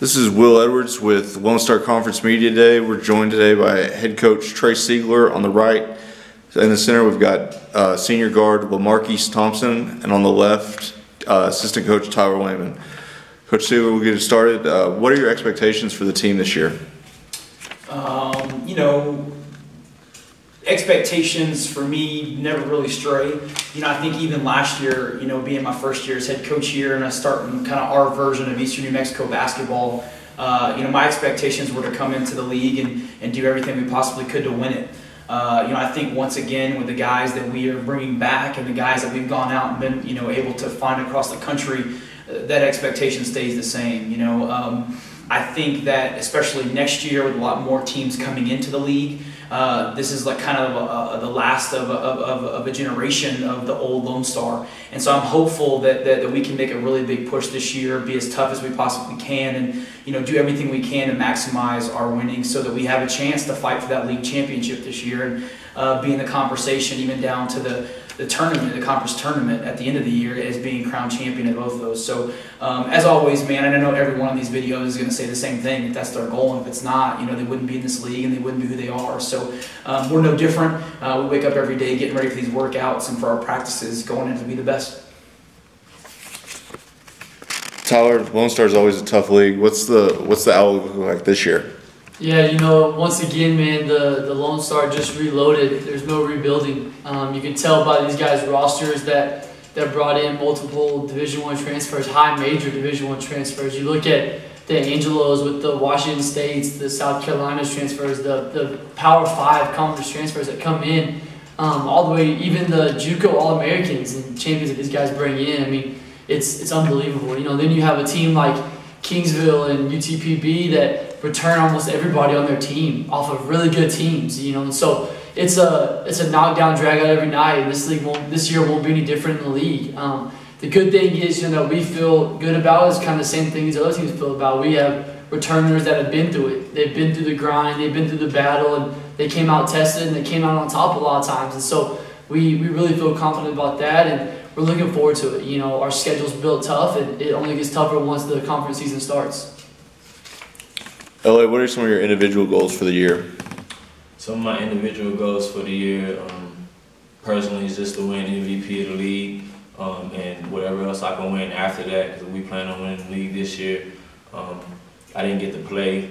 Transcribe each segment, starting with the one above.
This is Will Edwards with Lone Star Conference Media Day. We're joined today by head coach Trey Siegler on the right. In the center, we've got senior guard LaMarquise Thompson, and on the left, assistant coach Tyler Wayman. Coach Siegler, we'll get it started. What are your expectations for the team this year? Expectations for me never really stray. I think even last year, being my first year as head coach here and us starting kind of our version of Eastern New Mexico basketball, my expectations were to come into the league and do everything we possibly could to win it. I think once again with the guys that we are bringing back and the guys that we've gone out and been, able to find across the country, that expectation stays the same. I think that especially next year with a lot more teams coming into the league, this is like kind of the last of a generation of the old Lone Star. And so I'm hopeful that we can make a really big push this year, be as tough as we possibly can, and do everything we can to maximize our winnings so that we have a chance to fight for that league championship this year and be in the conversation even down to the tournament, the conference tournament at the end of the year as being crowned champion of both of those. So as always, man, and I know every one of these videos is going to say the same thing, if that's their goal, and if it's not, they wouldn't be in this league and they wouldn't be who they are. So we're no different. We wake up every day getting ready for these workouts and for our practices, going in to be the best. Tyler, Lone Star is always a tough league. What's the outlook like this year? Yeah, once again, man, the Lone Star just reloaded. There's no rebuilding. You can tell by these guys' rosters that brought in multiple Division I transfers, high major Division I transfers. You look at the Angelos with the Washington States, the South Carolinas transfers, the Power 5 conference transfers that come in, all the way, even the JUCO All-Americans and champions that these guys bring in. I mean, it's unbelievable. Then you have a team like Kingsville and UTPB that return almost everybody on their team off of really good teams, and so it's a knockdown, drag out every night. And this year won't be any different in the league. The good thing is, that we feel good about is kind of the same thing as other teams feel about. We have returners that have been through it. They've been through the grind. They've been through the battle, and they came out tested and they came out on top a lot of times. And so we really feel confident about that, and we're looking forward to it. Our schedule's built tough, and it only gets tougher once the conference season starts. LA, what are some of your individual goals for the year? Some of my individual goals for the year, personally, is just to win MVP of the league, and whatever else I can win after that, because we plan on winning the league this year. I didn't get to play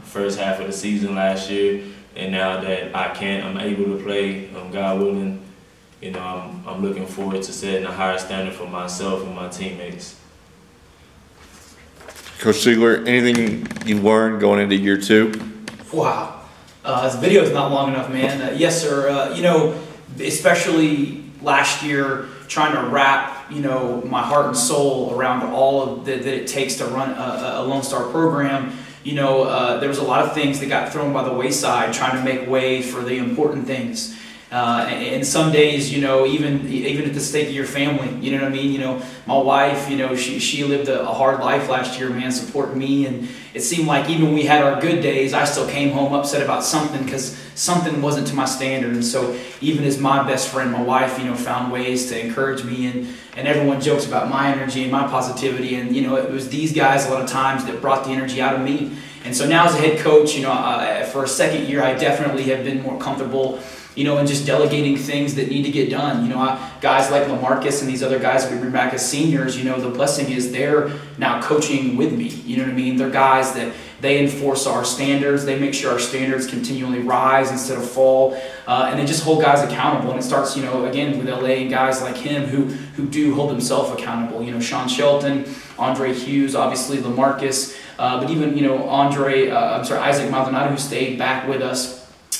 first half of the season last year, and now that I'm able to play, God willing, I'm looking forward to setting a higher standard for myself and my teammates. Coach Siegler, anything you learned going into year 2? Wow. This video is not long enough, man. Yes, sir. Especially last year, trying to wrap, my heart and soul around all of that it takes to run a Lone Star program. There was a lot of things that got thrown by the wayside trying to make way for the important things. And some days, even at the stake of your family, you know what I mean? My wife, she lived a hard life last year, man, supporting me. And it seemed like even when we had our good days, I still came home upset about something because something wasn't to my standard. And so even as my best friend, my wife, found ways to encourage me, and everyone jokes about my energy and my positivity. And, it was these guys a lot of times that brought the energy out of me. And so now as a head coach, for a second year, I definitely have been more comfortable and just delegating things that need to get done. Guys like LaMarquise and these other guys that we bring back as seniors, the blessing is they're now coaching with me. You know what I mean? They're guys that they enforce our standards. They make sure our standards continually rise instead of fall. And they just hold guys accountable. And it starts, again, with LA and guys like him who do hold themselves accountable. Sean Shelton, Andre Hughes, obviously LaMarquise, but even, Isaac Maldonado, who stayed back with us.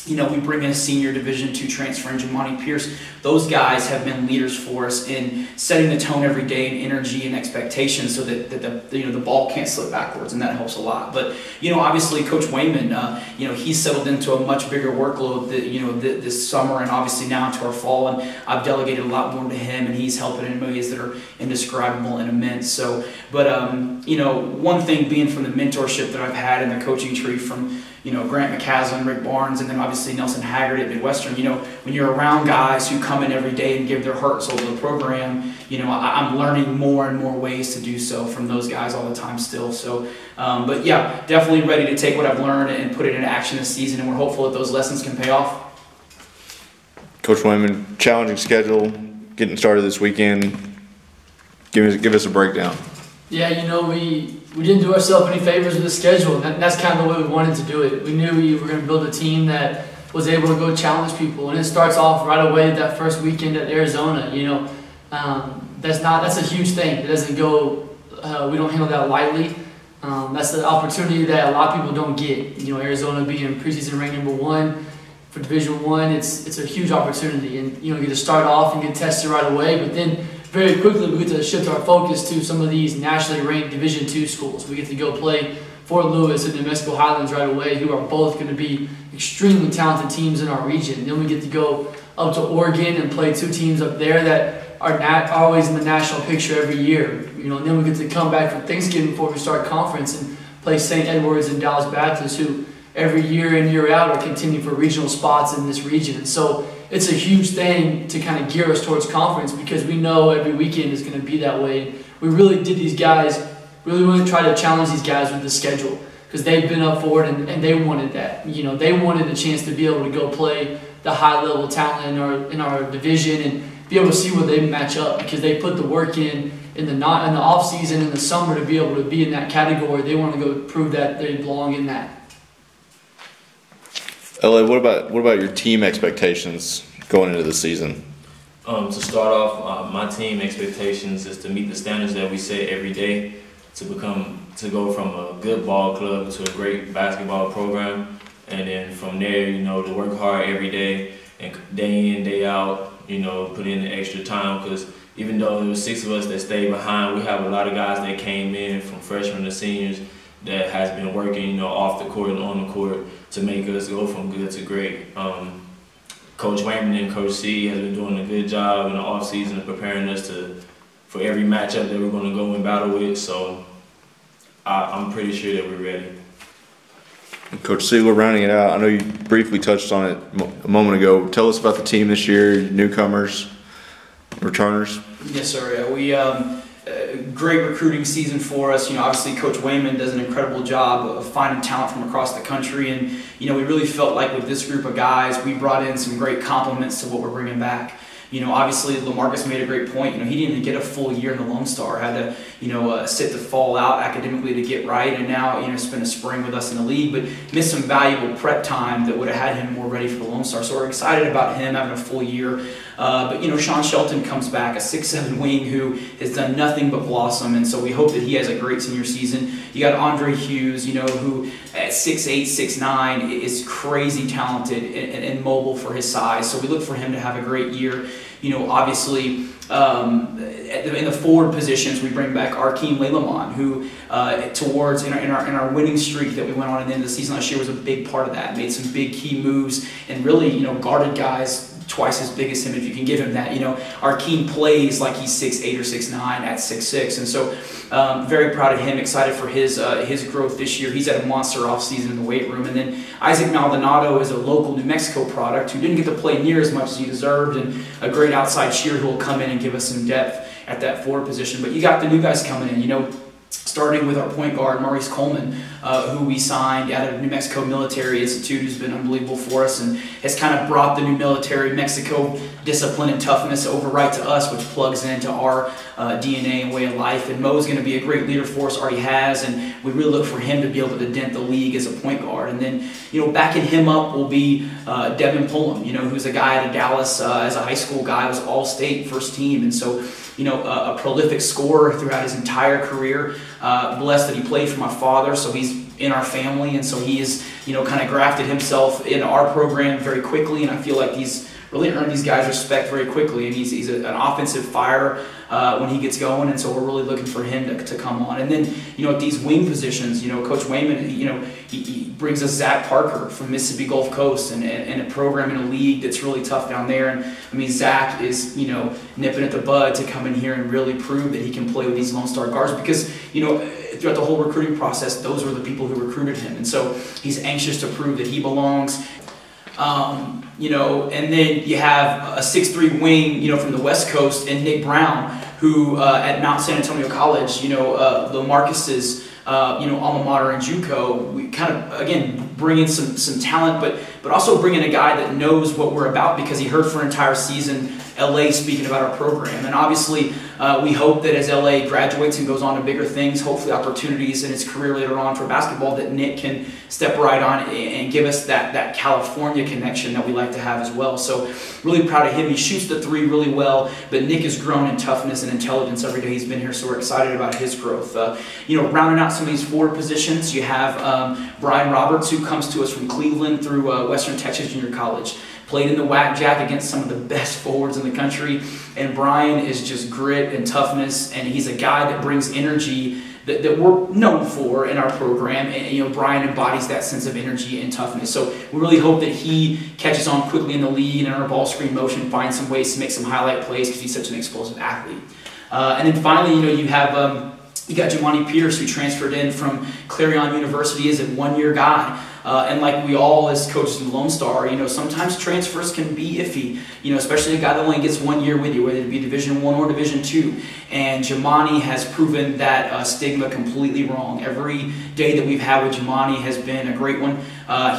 We bring in a senior Division II transfer in Jamani Pierce. Those guys have been leaders for us in setting the tone every day and energy and expectations so that the ball can't slip backwards, and that helps a lot. But obviously Coach Wayman, he's settled into a much bigger workload this summer and obviously now into our fall, and I've delegated a lot more to him, and he's helping in ways that are indescribable and immense. So, but one thing being from the mentorship that I've had in the coaching tree from Grant McCaslin, Rick Barnes, and then obviously Nelson Haggard at Midwestern. When you're around guys who come in every day and give their heart and soul to the program, I'm learning more and more ways to do so from those guys all the time still. So, but yeah, definitely ready to take what I've learned and put it into action this season, and we're hopeful that those lessons can pay off. Coach Wayman, challenging schedule, getting started this weekend. Give us a breakdown. Yeah, we didn't do ourselves any favors with the schedule, and that's kind of the way we wanted to do it. We knew we were going to build a team that was able to go challenge people, and it starts off right away that first weekend at Arizona. That's a huge thing. It doesn't go. We don't handle that lightly. That's the opportunity that a lot of people don't get. Arizona being preseason ranked #1 for Division I, it's a huge opportunity, and you get to start off and get tested right away, but then very quickly we get to shift our focus to some of these nationally ranked Division II schools. We get to go play Fort Lewis and New Mexico Highlands right away, who are both going to be extremely talented teams in our region. Then we get to go up to Oregon and play 2 teams up there that are always in the national picture every year. And then we get to come back for Thanksgiving before we start conference and play St. Edwards and Dallas Baptist, who every year in, year out are contending for regional spots in this region. And so it's a huge thing to kind of gear us towards conference, because we know every weekend is going to be that way. We really want to try to challenge these guys with the schedule, because they've been up for it and they wanted that. They wanted the chance to be able to go play the high level talent in our division and be able to see where they match up, because they put the work in the off season, in the summer, to be able to be in that category. They want to go prove that they belong in that. LA, what about your team expectations going into the season? To start off, my team expectations is to meet the standards that we set every day, to go from a good ball club to a great basketball program, and then from there, to work hard every day and day in, day out, put in the extra time, because even though there was 6 of us that stayed behind, we have a lot of guys that came in from freshmen to seniors that has been working, off the court and on the court to make us go from good to great. Coach Wayman and Coach C has been doing a good job in the off season of preparing us for every matchup that we're going to go in battle with. So I'm pretty sure that we're ready. Coach Siegler, rounding it out, I know you briefly touched on it a moment ago. Tell us about the team this year, newcomers, returners. Yes, sir. We great recruiting season for us. Obviously Coach Wayman does an incredible job of finding talent from across the country, and we really felt like with this group of guys, we brought in some great complements to what we're bringing back. Obviously LaMarcus made a great point. He didn't even get a full year in the Lone Star. Had to sit the fall out academically to get right, and now spend a spring with us in the league, but missed some valuable prep time that would have had him more ready for the Lone Star. So we're excited about him having a full year. But Sean Shelton comes back, a 6'7" wing who has done nothing but blossom, and so we hope that he has a great senior season. You got Andre Hughes, who at 6'8", 6'9", is crazy talented and mobile for his size. So we look for him to have a great year. Obviously in the forward positions, we bring back Arkeem Leilamon, who in our winning streak that we went on at the end of the season last year was a big part of that. Made some big key moves and really guarded guys twice as big as him, if you can give him that. Arkeem plays like he's 6'8" or 6'9" at 6'6", and so very proud of him. Excited for his growth this year. He's had a monster offseason in the weight room. And then Isaac Maldonado is a local New Mexico product who didn't get to play near as much as he deserved, and a great outside shooter who will come in and give us some depth at that forward position. But you got the new guys coming in, starting with our point guard, Maurice Coleman, who we signed out of New Mexico Military Institute, who's been unbelievable for us and has kind of brought the new military Mexico discipline and toughness over right to us, which plugs into our DNA and way of life. And Mo's going to be a great leader for us, already has, and we really look for him to be able to dent the league as a point guard. And then, backing him up will be Devin Pullum, who's a guy out of Dallas as a high school guy, was all-state first team, and so a prolific scorer throughout his entire career. Blessed that he played for my father, so he's in our family, and so he is, kind of grafted himself into our program very quickly, and I feel like he's really earned these guys respect very quickly, and he's an offensive fire when he gets going, and so we're really looking for him to come on. And then, at these wing positions, Coach Wayman, he brings us Zach Parker from Mississippi Gulf Coast and a program in a league that's really tough down there. And I mean, Zach is, nipping at the bud to come in here and really prove that he can play with these Lone Star guards, because, throughout the whole recruiting process, those were the people who recruited him. And so he's anxious to prove that he belongs. You know, and then you have a 6'3" wing, you know, from the West Coast, and Nick Brown, who at Mount San Antonio College, you know, LaMarcus's, you know, alma mater in JUCO, we kind of, again, bring in some talent, but also bring in a guy that knows what we're about because he heard for an entire season LA speaking about our program. And obviously, we hope that as LA graduates and goes on to bigger things, hopefully opportunities in his career later on for basketball, that Nick can step right on and give us that California connection that we like to have as well. So really proud of him. He shoots the three really well, but Nick has grown in toughness and intelligence every day he's been here, so we're excited about his growth. You know, rounding out some of these forward positions, you have Brian Roberts, who comes to us from Cleveland through Western Texas Junior College. Played in the Whack Jack against some of the best forwards in the country, and Brian is just grit and toughness, and he's a guy that brings energy that we're known for in our program, and you know, Brian embodies that sense of energy and toughness. So we really hope that he catches on quickly in the league and in our ball screen motion, finds some ways to make some highlight plays because he's such an explosive athlete. And then finally, you know, you have you got Jimani Pierce, who transferred in from Clarion University as a one-year guy. And like we all as coaches in Lone Star, you know, sometimes transfers can be iffy, you know, especially a guy that only gets 1 year with you, whether it be Division I or Division II. And Jimani has proven that stigma completely wrong. Every day that we've had with Jimani has been a great one.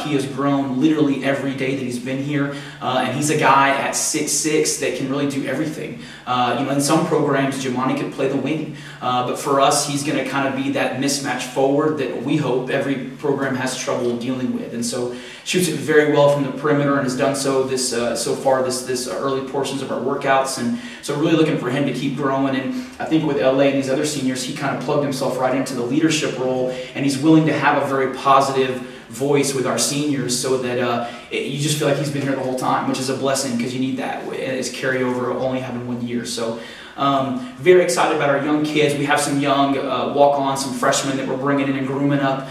He has grown literally every day that he's been here. And he's a guy at 6'6" that can really do everything. You know, in some programs, Jimani could play the wing. But for us, he's going to kind of be that mismatch forward that we hope every program has trouble dealing with. And so shoots it very well from the perimeter and has done so this so far this early portions of our workouts. And so really looking for him to keep growing. And I think with LA and these other seniors, he kind of plugged himself right into the leadership role, and he's willing to have a very positive voice with our seniors, so that you just feel like he's been here the whole time, which is a blessing because you need that as carryover only having 1 year. So very excited about our young kids. We have some young walk-ons, some freshmen that we're bringing in and grooming up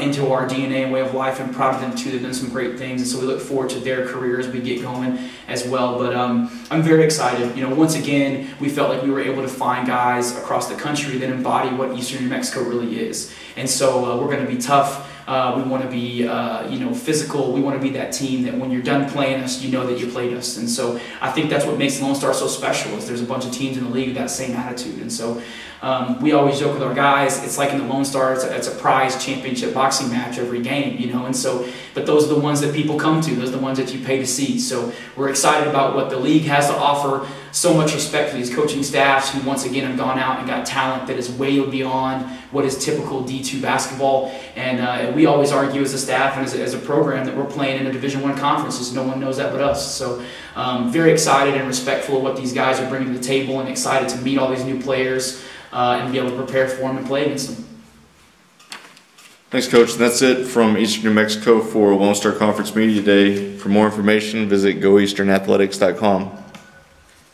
into our DNA and way of life, and proud of them too. They've done some great things, and so we look forward to their careers as we get going as well. But I'm very excited. You know, once again, we felt like we were able to find guys across the country that embody what Eastern New Mexico really is. And so we're going to be tough. We want to be, you know, physical. We want to be that team that when you're done playing us, you know that you played us. And so I think that's what makes Lone Star so special, is there's a bunch of teams in the league with that same attitude. And so we always joke with our guys, it's like in the Lone Star, it's a prize championship boxing match every game, you know. And so, but those are the ones that people come to. Those are the ones that you pay to see. So we're excited about what the league has to offer. So much respect for these coaching staffs who once again have gone out and got talent that is way beyond what is typical D2 basketball. And we always argue as a staff and as a program that we're playing in a Division I conference, as no one knows that but us. So very excited and respectful of what these guys are bringing to the table, and excited to meet all these new players and be able to prepare for them and play against them. Thanks, Coach. And that's it from Eastern New Mexico for Lone Star Conference Media Day. For more information, visit goeasternathletics.com.